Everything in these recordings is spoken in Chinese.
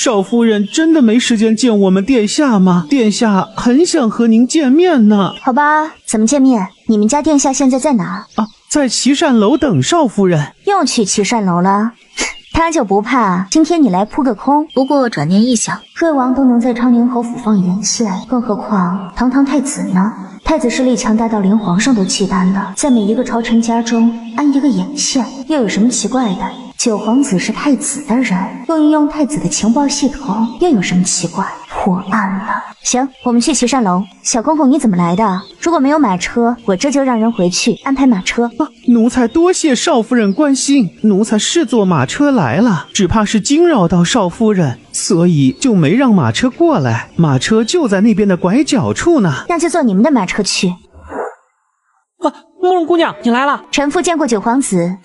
少夫人真的没时间见我们殿下吗？殿下很想和您见面呢。好吧，怎么见面？你们家殿下现在在哪？啊，在岐善楼等少夫人。又去岐善楼了？他就不怕今天你来扑个空？不过转念一想，瑞王都能在昌宁侯府放眼线，更何况堂堂太子呢？太子势力强大到连皇上都忌惮的，在每一个朝臣家中安一个眼线，又有什么奇怪的？九皇子是太子的人，又运用太子的情报系统，又有什么奇怪？破案了。行，我们去岐善楼。小公公你怎么来的？如果没有马车，我这就让人回去安排马车。奴才多谢少夫人关心，奴才是坐马车来了，只怕是惊扰到少夫人，所以就没让马车过来。马车就在那边的拐角处呢。那就坐你们的马车去。慕容姑娘，你来了。臣妇见过九皇子。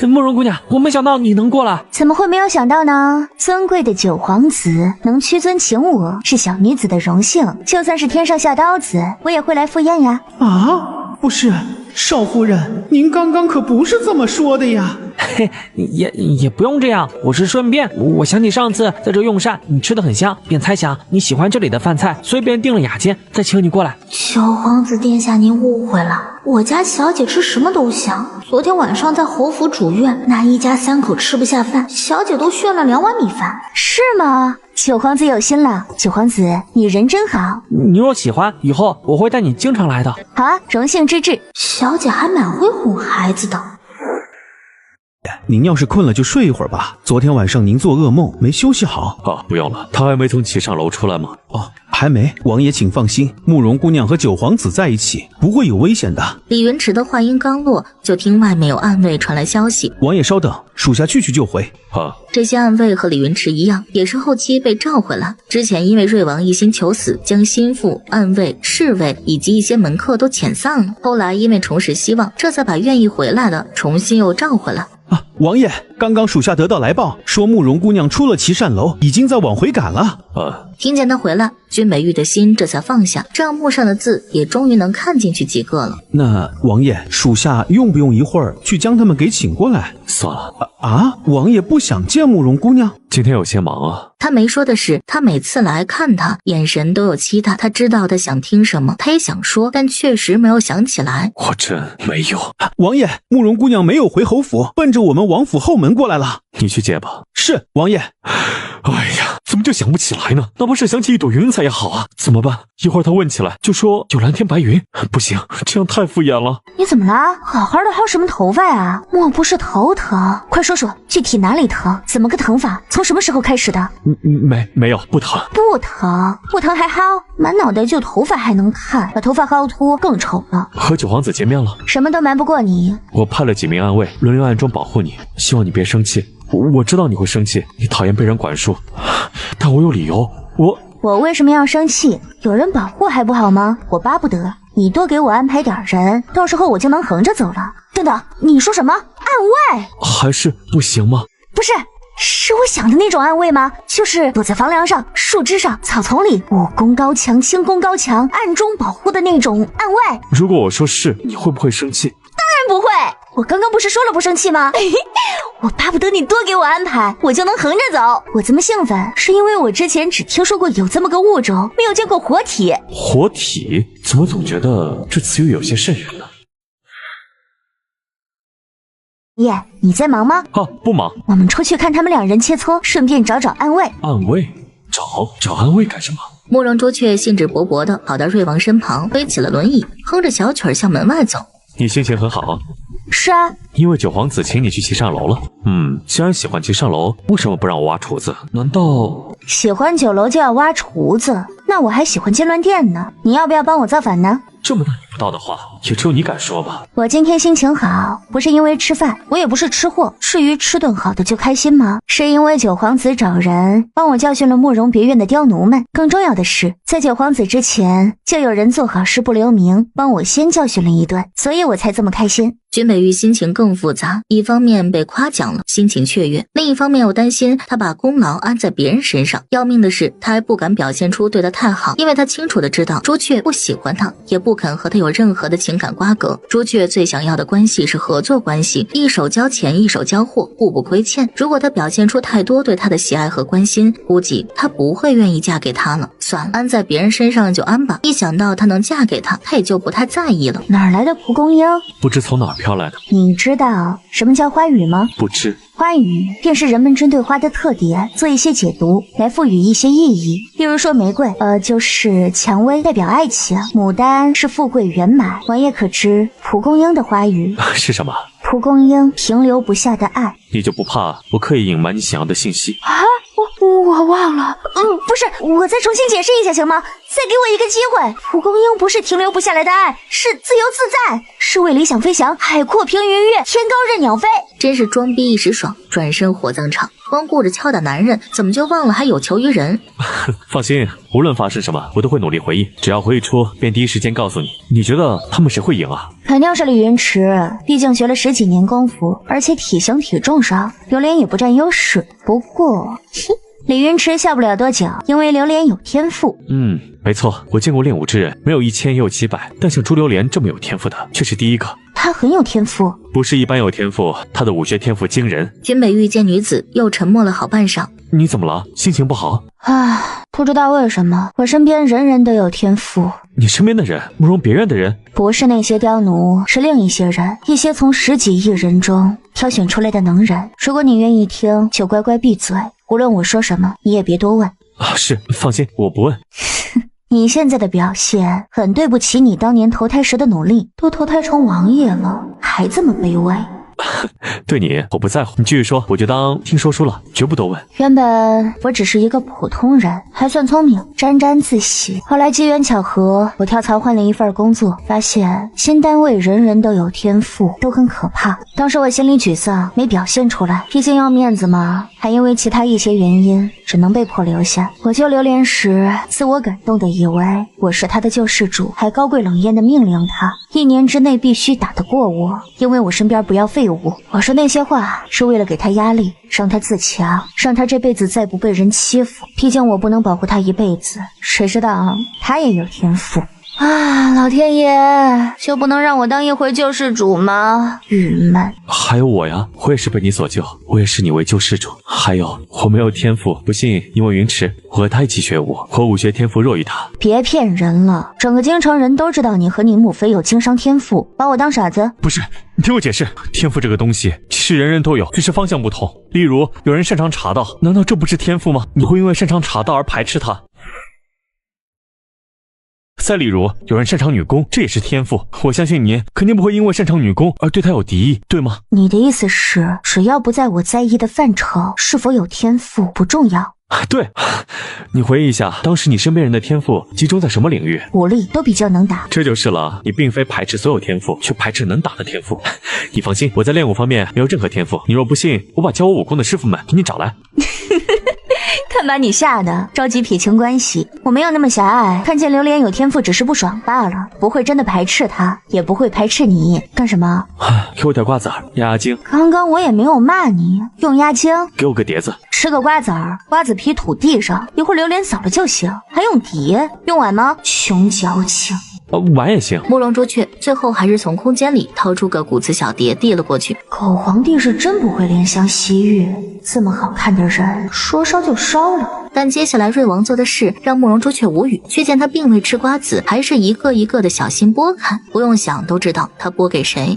慕容姑娘，我没想到你能过来。怎么会没有想到呢？尊贵的九皇子能屈尊请我，是小女子的荣幸。就算是天上下刀子，我也会来赴宴呀。啊，不是，少夫人，您刚刚可不是这么说的呀。嘿，也不用这样，我是顺便。我想起上次在这用膳，你吃得很香，便猜想你喜欢这里的饭菜，所以便订了雅间，再请你过来。九皇子殿下，您误会了，我家小姐吃什么都香。昨天晚上在侯府主院，那一家三口吃不下饭，小姐都炫了2碗米饭。是吗？九皇子有心了。九皇子，你人真好。你若喜欢，以后我会带你经常来的。好啊，荣幸之至。小姐还蛮会哄孩子的。您要是困了就睡一会儿吧，昨天晚上您做噩梦没休息好。不用了，他还没从岐上楼出来吗？还没。王爷请放心，慕容姑娘和九皇子在一起，不会有危险的。李云池的话音刚落，就听外面有暗卫传来消息。王爷稍等，属下去就回。这些暗卫和李云池一样，也是后期被召回来。之前因为瑞王一心求死，将心腹、暗卫、侍卫以及一些门客都遣散了。后来因为重拾希望，这才把愿意回来的重新又召回来。王爷，刚刚属下得到来报，说慕容姑娘出了岐善楼，已经在往回赶了。听见他回来，君美玉的心这才放下，账目上的字也终于能看进去几个了。那王爷，属下用不用一会儿去将他们给请过来？算了。王爷不想见慕容姑娘？今天有些忙啊。他没说的是，他每次来看他，眼神都有期待。他知道他想听什么，他也想说，但确实没有想起来。我真没有。王爷，慕容姑娘没有回侯府，奔着我们王府后门过来了。你去接吧。是，王爷。哎呀，怎么就想不起来呢？哪怕是想起一朵云彩也好啊。怎么办？一会儿他问起来就说有蓝天白云，不行，这样太敷衍了。你怎么了？好好的薅什么头发呀？莫不是头疼？快说说具体哪里疼？怎么个疼法？从什么时候开始的？没有，不疼。不疼还薅？满脑袋就头发还能看，把头发薅秃更丑了。和九皇子见面了，什么都瞒不过你。我派了几名暗卫轮流暗中保护你，希望你别生气。我知道你会生气，你讨厌被人管束，但我有理由。我为什么要生气？有人保护还不好吗？我巴不得你多给我安排点人，到时候我就能横着走了。等等，你说什么？暗卫？还是不行吗？不是，是我想的那种暗卫吗？就是躲在房梁上、树枝上、草丛里，武功高强、轻功高强，暗中保护的那种暗卫。如果我说是，你会不会生气？当然不会，我刚刚不是说了不生气吗？我巴不得你多给我安排，我就能横着走。我这么兴奋，是因为我之前只听说过有这么个物种，没有见过活体。活体？怎么总觉得这词语有些瘆人呢？爷，你在忙吗？不忙。我们出去看他们两人切磋，顺便找找暗卫。暗卫？找暗卫干什么？慕容朱雀兴致勃勃地跑到瑞王身旁，推起了轮椅，哼着小曲儿向门外走。你心情很好啊。是啊，因为九皇子请你去岐上楼了。既然喜欢岐上楼，为什么不让我挖厨子？难道喜欢酒楼就要挖厨子？那我还喜欢金銮殿呢。你要不要帮我造反呢？这么大逆不道的话，也只有你敢说吧。我今天心情好，不是因为吃饭，我也不是吃货，至于吃顿好的就开心吗？是因为九皇子找人帮我教训了慕容别院的刁奴们。更重要的是，在九皇子之前，就有人做好事不留名，帮我先教训了一顿，所以我才这么开心。君美玉心情更复杂，一方面被夸奖了，心情雀跃；另一方面又担心他把功劳安在别人身上。要命的是，他还不敢表现出对他太好，因为他清楚的知道朱雀不喜欢他，也不肯和他有任何的情情感瓜葛。朱雀最想要的关系是合作关系，一手交钱一手交货，互不亏欠。如果他表现出太多对他的喜爱和关心，估计他不会愿意嫁给他了。算了，安在别人身上就安吧。一想到他能嫁给他，他也就不太在意了。哪儿来的蒲公英？不知从哪儿飘来的。你知道什么叫花语吗？不知。花语便是人们针对花的特点做一些解读，来赋予一些意义。比如说玫瑰，就是蔷薇，代表爱情；牡丹是富贵圆满。王爷可知蒲公英的花语是什么？蒲公英停留不下的爱。你就不怕我刻意隐瞒你想要的信息啊？我忘了。不是，我再重新解释一下行吗？再给我一个机会。蒲公英不是停留不下来的爱，是自由自在，是为理想飞翔，海阔凭鱼跃，天高任鸟飞。真是装逼一时爽，转身火葬场。光顾着敲打男人，怎么就忘了还有求于人？放心，无论发生什么，我都会努力回忆。只要回忆出，便第一时间告诉你。你觉得他们谁会赢啊？肯定是李云池，毕竟学了10几年功夫，而且体型体重上榴莲也不占优势。不过，李云池笑不了多久，因为榴莲有天赋。没错，我见过练武之人，没有1000也有700，但像朱榴莲这么有天赋的，却是第一个。他很有天赋，不是一般有天赋，他的武学天赋惊人。君北遇见女子，又沉默了好半晌。你怎么了？心情不好？不知道为什么，我身边人人都有天赋。你身边的人慕容别人的人？不是那些刁奴，是另一些人，一些从10几亿人中挑选出来的能人。如果你愿意听，就乖乖闭嘴，无论我说什么，你也别多问。是，放心，我不问。你现在的表现很对不起你当年投胎时的努力，都投胎成王爷了，还这么卑微。对你我不在乎，你继续说，我就当听说书了，绝不多问。原本我只是一个普通人，还算聪明，沾沾自喜。后来机缘巧合，我跳槽换了一份工作，发现新单位人人都有天赋，都很可怕。当时我心里沮丧，没表现出来，毕竟要面子嘛，还因为其他一些原因，只能被迫留下。我救榴莲时，自我感动的以为我是他的救世主，还高贵冷艳的命令他1年之内必须打得过我，因为我身边不要废物。我说那些话是为了给他压力，让他自强，让他这辈子再不被人欺负。毕竟我不能保护他一辈子，谁知道他也有天赋。老天爷，就不能让我当一回救世主吗？郁闷。还有我呀，我也是被你所救，我也视你为救世主。还有我没有天赋，不信你问云池，我和他一起学武，我武学天赋弱于他。别骗人了，整个京城人都知道你和你母妃有经商天赋，把我当傻子？不是，你听我解释，天赋这个东西其实人人都有，只是方向不同。例如有人擅长茶道，难道这不是天赋吗？你会因为擅长茶道而排斥他？再例如，有人擅长女工，这也是天赋。我相信你肯定不会因为擅长女工而对她有敌意，对吗？你的意思是，只要不在我在意的范畴，是否有天赋不重要？对，你回忆一下，当时你身边人的天赋集中在什么领域？武力都比较能打。这就是了，你并非排斥所有天赋，却排斥能打的天赋。你放心，我在练武方面没有任何天赋。你若不信，我把教我武功的师傅们给你找来。看把你吓的，着急撇清关系。我没有那么狭隘，看见榴莲有天赋只是不爽罢了，不会真的排斥他，也不会排斥你。干什么？给我点瓜子儿压压惊。刚刚我也没有骂你，用压惊。给我个碟子。吃个瓜子儿，瓜子皮吐地上，一会儿榴莲扫了就行。还用碟？用碗吗？穷矫情。碗也行。慕容朱雀最后还是从空间里掏出个古瓷小碟递了过去。狗皇帝是真不会怜香惜玉，这么好看的人说烧就烧了。但接下来瑞王做的事让慕容朱雀无语，却见他并未吃瓜子，还是一个一个的小心剥开，不用想都知道他剥给谁。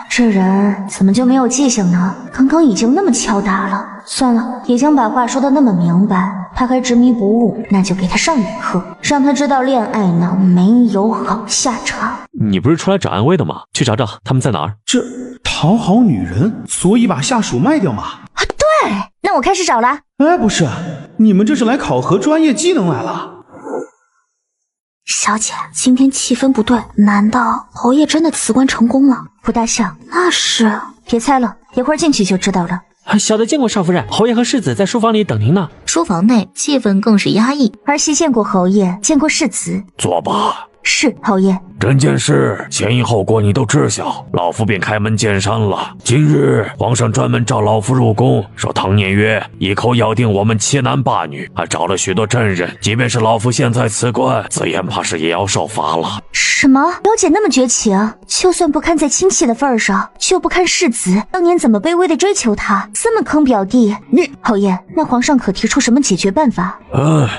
这人怎么就没有记性呢？刚刚已经那么敲打了。算了，已经把话说得那么明白，他还执迷不悟，那就给他上一课，让他知道恋爱脑没有好下场。你不是出来找安危的吗？去找找他们在哪儿。这讨好女人，所以把下属卖掉嘛？对，那我开始找了。不是，你们这是来考核专业技能来了。小姐，今天气氛不对，难道侯爷真的辞官成功了？不大像。那是，别猜了，一会儿进去就知道了。小的见过少夫人，侯爷和世子在书房里等您呢。书房内气氛更是压抑。儿媳见过侯爷，见过世子。坐吧。是侯爷。整件事前因后果你都知晓，老夫便开门见山了。今日皇上专门召老夫入宫，说唐念约一口咬定我们7男8女，还找了许多证人。即便是老夫现在辞官，紫嫣怕是也要受罚了。什么？表姐那么绝情，就算不看在亲戚的份上，就不看世子当年怎么卑微的追求她，这么坑表弟。你侯爷，那皇上可提出什么解决办法？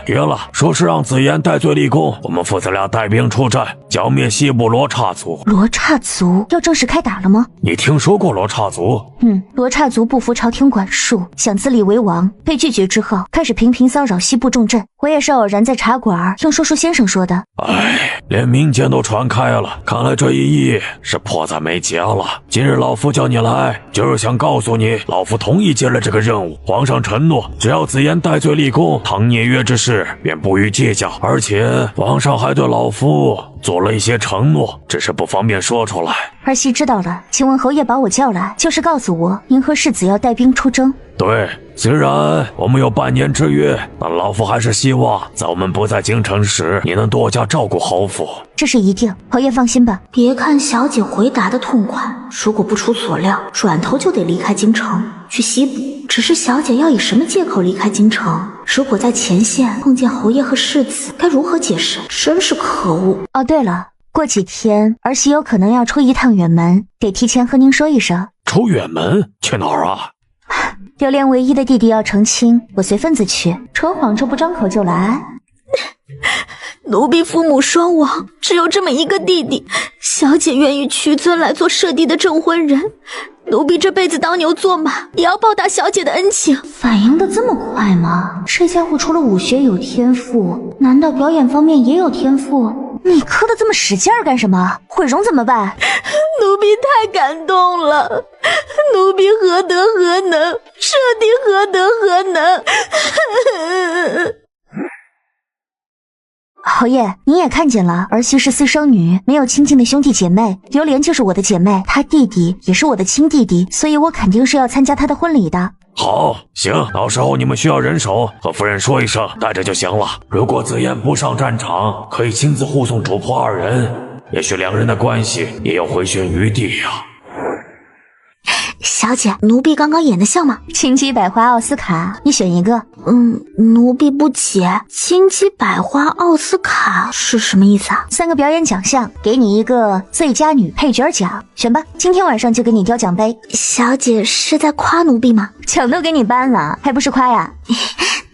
别了，说是让紫嫣戴罪立功，我们父子俩带兵出战，剿灭西部罗刹族。罗刹族要正式开打了吗？你听说过罗刹族？罗刹族不服朝廷管束，想自立为王，被拒绝之后，开始频频骚扰西部重镇。我也是偶然在茶馆听说书先生说的。连民间都传开了，看来这一役是迫在眉睫了。今日老夫叫你来，就是想告诉你，老夫同意接了这个任务。皇上承诺，只要紫嫣戴罪立功，唐聂约之事便不予计较。而且皇上还对老夫做了一些承诺，只是不方便说出来。儿媳知道了，请问侯爷把我叫来，就是告诉我您和世子要带兵出征。对，虽然我们有半年之约，但老夫还是希望在我们不在京城时，你能多加照顾侯府。这是一定，侯爷放心吧。别看小姐回答的痛快，如果不出所料，转头就得离开京城去西部。只是小姐要以什么借口离开京城？如果在前线碰见侯爷和世子，该如何解释？真是可恶。哦，对了，过几天儿媳有可能要出一趟远门，得提前和您说一声。出远门？去哪儿啊？榴莲唯一的弟弟要成亲，我随份子去。扯谎这不张口就来。奴婢父母双亡，只有这么一个弟弟，小姐愿意屈尊来做舍弟的证婚人。奴婢这辈子当牛做马，也要报答小姐的恩情。反应的这么快吗？这家伙除了武学有天赋，难道表演方面也有天赋？你磕的这么使劲儿干什么？毁容怎么办？奴婢太感动了，奴婢何德何能，舍弟何德何能。侯爷，您也看见了，儿媳是私生女，没有亲近的兄弟姐妹。榴莲就是我的姐妹，她弟弟也是我的亲弟弟，所以我肯定是要参加她的婚礼的。好，行，到时候你们需要人手，和夫人说一声，带着就行了。如果紫嫣不上战场，可以亲自护送主仆2人，也许2人的关系也有回旋余地呀。小姐，奴婢刚刚演的像吗？金鸡百花奥斯卡，你选一个。奴婢不解，金鸡百花奥斯卡是什么意思啊？3个表演奖项，给你一个最佳女配角奖，选吧。今天晚上就给你雕奖杯。小姐是在夸奴婢吗？奖都给你颁了，还不是夸呀？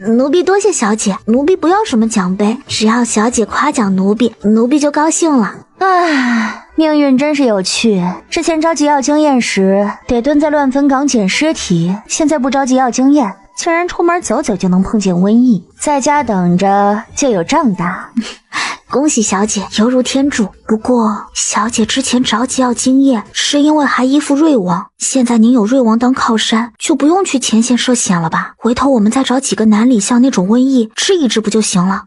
奴婢多谢小姐，奴婢不要什么奖杯，只要小姐夸奖奴婢，奴婢就高兴了。唉，命运真是有趣。之前着急要经验时，得蹲在乱坟岗捡尸体，现在不着急要经验，竟然出门走走就能碰见瘟疫，在家等着就有仗打。恭喜小姐，犹如天助。不过小姐之前着急要经验，是因为还依附瑞王，现在您有瑞王当靠山，就不用去前线涉险了吧？回头我们再找几个南里巷那种瘟疫治一治不就行了？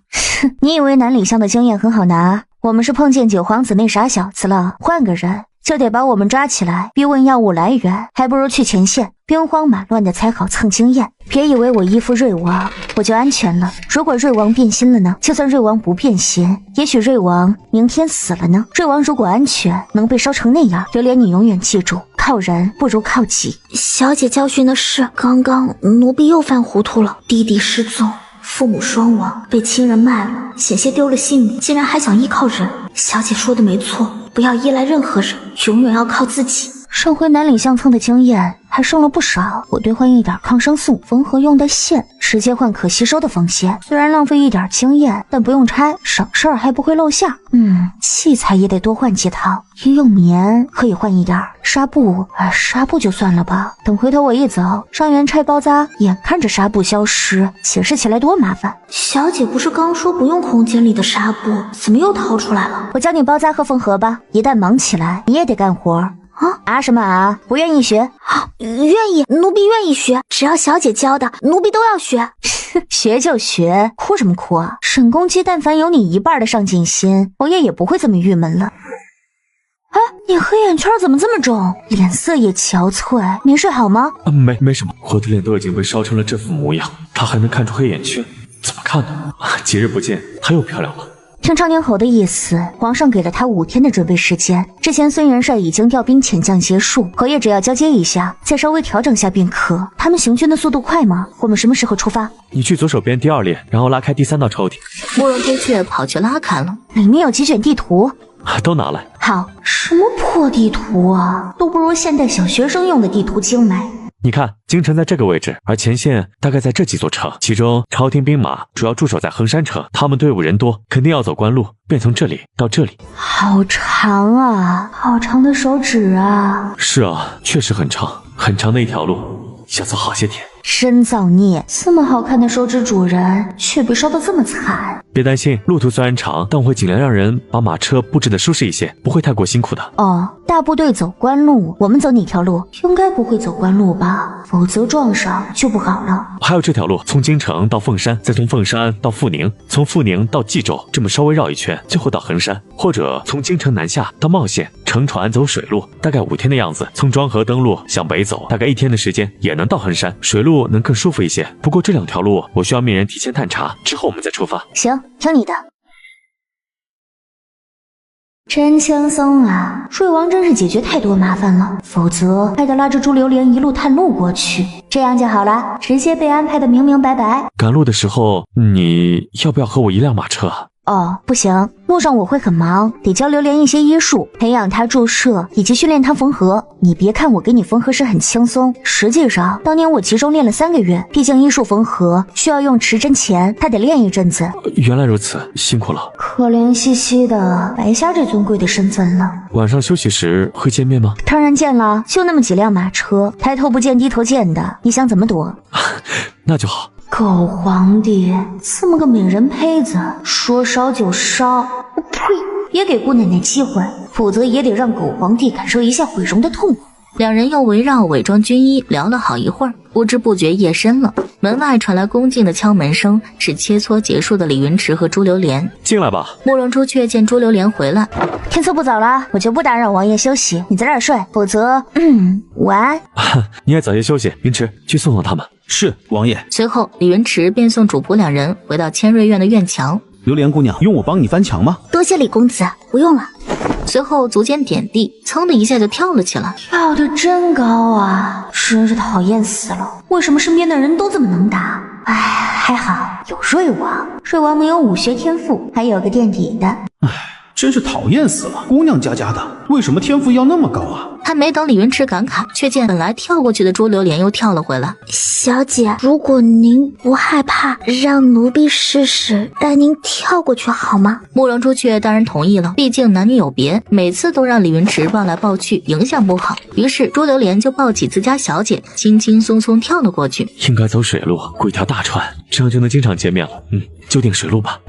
你以为南里巷的经验很好拿？我们是碰见九皇子那傻小子了，换个人就得把我们抓起来逼问药物来源，还不如去前线兵荒马乱的才好蹭经验。别以为我依附瑞王我就安全了，如果瑞王变心了呢？就算瑞王不变心，也许瑞王明天死了呢。瑞王如果安全，能被烧成那样，榴莲你永远记住，靠人不如靠己。小姐教训的是，刚刚奴婢又犯糊涂了，弟弟失踪，父母双亡，被亲人卖了，险些丢了性命，竟然还想依靠人。小姐说的没错，不要依赖任何人，永远要靠自己。上回南里巷蹭的经验还剩了不少，我兑换一点抗生素，缝合用的线，直接换可吸收的缝线。虽然浪费一点经验，但不用拆，省事儿还不会露馅。器材也得多换几套，医用棉可以换一点，纱布纱布就算了吧。等回头我一走，上元拆包扎，眼看着纱布消失，解释起来多麻烦。小姐不是刚说不用空间里的纱布，怎么又掏出来了？我教你包扎和缝合吧，一旦忙起来，你也得干活。什么啊？不愿意学？愿意，奴婢愿意学，只要小姐教的，奴婢都要学。学就学，哭什么哭啊？沈公鸡但凡有你1半的上进心，侯爷也不会这么郁闷了。你黑眼圈怎么这么重？脸色也憔悴，没睡好吗？没什么，我的脸都已经被烧成了这副模样，他还能看出黑眼圈？怎么看呢？几日不见，她又漂亮了。听昌宁侯的意思，皇上给了他5天的准备时间。之前孙元帅已经调兵遣将结束，侯爷只要交接一下，再稍微调整下便可。他们行军的速度快吗？我们什么时候出发？你去左手边第2列，然后拉开第3道抽屉。慕容朱雀跑去拉开了，里面有几卷地图。都拿来。好，什么破地图啊，都不如现代小学生用的地图精美。你看，京城在这个位置，而前线大概在这几座城，其中朝廷兵马主要驻守在衡山城，他们队伍人多，肯定要走官路，便从这里到这里。好长啊，好长的手指啊！是啊，确实很长，很长的一条路，要走好些天。真造孽，这么好看的手指主人，却被烧得这么惨。别担心，路途虽然长，但我会尽量让人把马车布置得舒适一些，不会太过辛苦的。哦，大部队走官路，我们走哪条路？应该不会走官路吧？否则撞上就不好了。还有这条路，从京城到凤山，再从凤山到阜宁，从阜宁到冀州，这么稍微绕一圈，最后到衡山，或者从京城南下到茂县，乘船走水路，大概5天的样子。从庄河登陆向北走，大概1天的时间也能到衡山。水路能更舒服一些，不过这2条路我需要命人提前探查，之后我们再出发。行，听你的。真轻松啊！瑞王真是解决太多麻烦了，否则还得拉着朱榴莲一路探路过去。这样就好了，直接被安排的明明白白。赶路的时候，你要不要和我一辆马车啊？哦，不行，路上我会很忙，得教榴莲一些医术，培养她注射以及训练她缝合。你别看我给你缝合时很轻松，实际上当年我集中练了3个月，毕竟医术缝合需要用持针钳，他得练一阵子。原来如此，辛苦了。可怜兮兮的，白瞎这尊贵的身份了。晚上休息时会见面吗？当然见了，就那么几辆马车，抬头不见低头见的，你想怎么躲？那就好。狗皇帝，这么个美人胚子，说烧就烧！呸！别给姑奶奶机会，否则也得让狗皇帝感受一下毁容的痛苦。2人又围绕伪装军医聊了好一会儿，不知不觉夜深了。门外传来恭敬的敲门声，是切磋结束的李云池和朱榴莲。进来吧。慕容朱雀见朱榴莲回来，天色不早了，我就不打扰王爷休息，你在这儿睡，否则，晚安。你也早些休息，云池去送送他们。是，王爷。随后李云池便送主仆2人回到千瑞院的院墙。榴莲姑娘，用我帮你翻墙吗？多谢李公子，不用了。随后足尖点地，噌的一下就跳了起来。跳得真高啊，真是讨厌死了！为什么身边的人都这么能打？哎，还好有瑞王，瑞王没有武学天赋，还有个垫底的。唉，真是讨厌死了！姑娘家的，为什么天赋要那么高啊？还没等李云池感慨，却见本来跳过去的朱榴莲又跳了回来。小姐，如果您不害怕，让奴婢试试带您跳过去好吗？慕容朱雀当然同意了，毕竟男女有别，每次都让李云池抱来抱去，影响不好。于是朱榴莲就抱起自家小姐，轻轻松松跳了过去。应该走水路，雇一条大船，这样就能经常见面了。就定水路吧。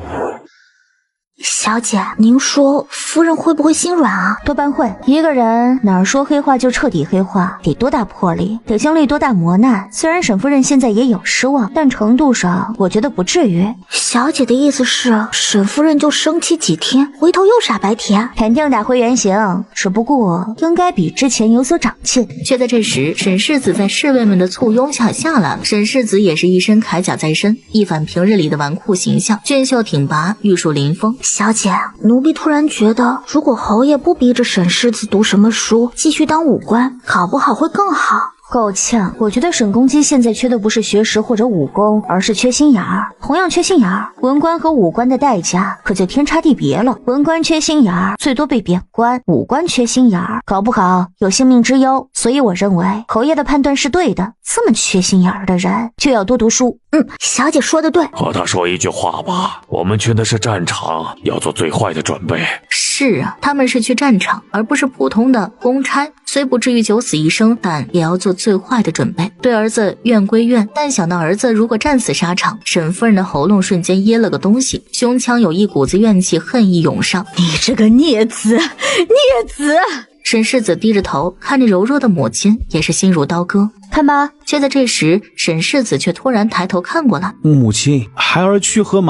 小姐，您说夫人会不会心软啊？多半会。一个人哪儿说黑话就彻底黑话，得多大魄力，得经历多大磨难。虽然沈夫人现在也有失望，但程度上我觉得不至于。小姐的意思是，沈夫人就生气几天，回头又傻白甜？肯定打回原形，只不过应该比之前有所长进。却在这时，沈世子在侍卫们的簇拥下下来了。沈世子也是一身铠甲在身，一反平日里的纨绔形象，俊秀挺拔，玉树临风。小姐，奴婢突然觉得，如果侯爷不逼着沈世子读什么书，继续当武官，搞不好会更好。够呛，我觉得沈公基现在缺的不是学识或者武功，而是缺心眼儿。同样缺心眼儿，文官和武官的代价可就天差地别了。文官缺心眼儿，最多被贬官；武官缺心眼儿，搞不好有性命之忧。所以我认为侯爷的判断是对的，这么缺心眼儿的人就要多读书。小姐说的对。和他说一句话吧，我们去的是战场，要做最坏的准备。是啊，他们是去战场，而不是普通的公差。虽不至于九死一生，但也要做最坏的准备。对儿子怨归怨，但想到儿子如果战死沙场，沈夫人的喉咙瞬间噎了个东西，胸腔有一股子怨气恨意涌上。你这个孽子，孽子！沈世子低着头看着柔弱的母亲，也是心如刀割。看吧，却在这时，沈世子却突然抬头看过来。母亲，孩儿去和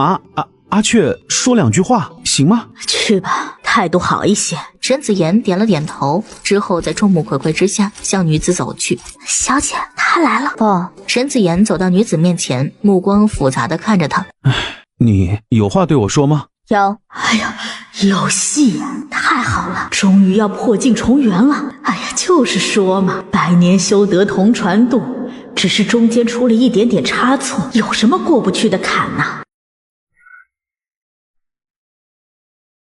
阿雀说2句话，行吗？去吧，态度好一些。沈子言点了点头，之后在众目睽睽之下向女子走去。小姐，她来了。哦，沈子言走到女子面前，目光复杂地看着她。你有话对我说吗？有。哎呀，有戏呀！太好了，终于要破镜重圆了。哎呀，就是说嘛，百年修得同船渡，只是中间出了一点点差错，有什么过不去的坎呐？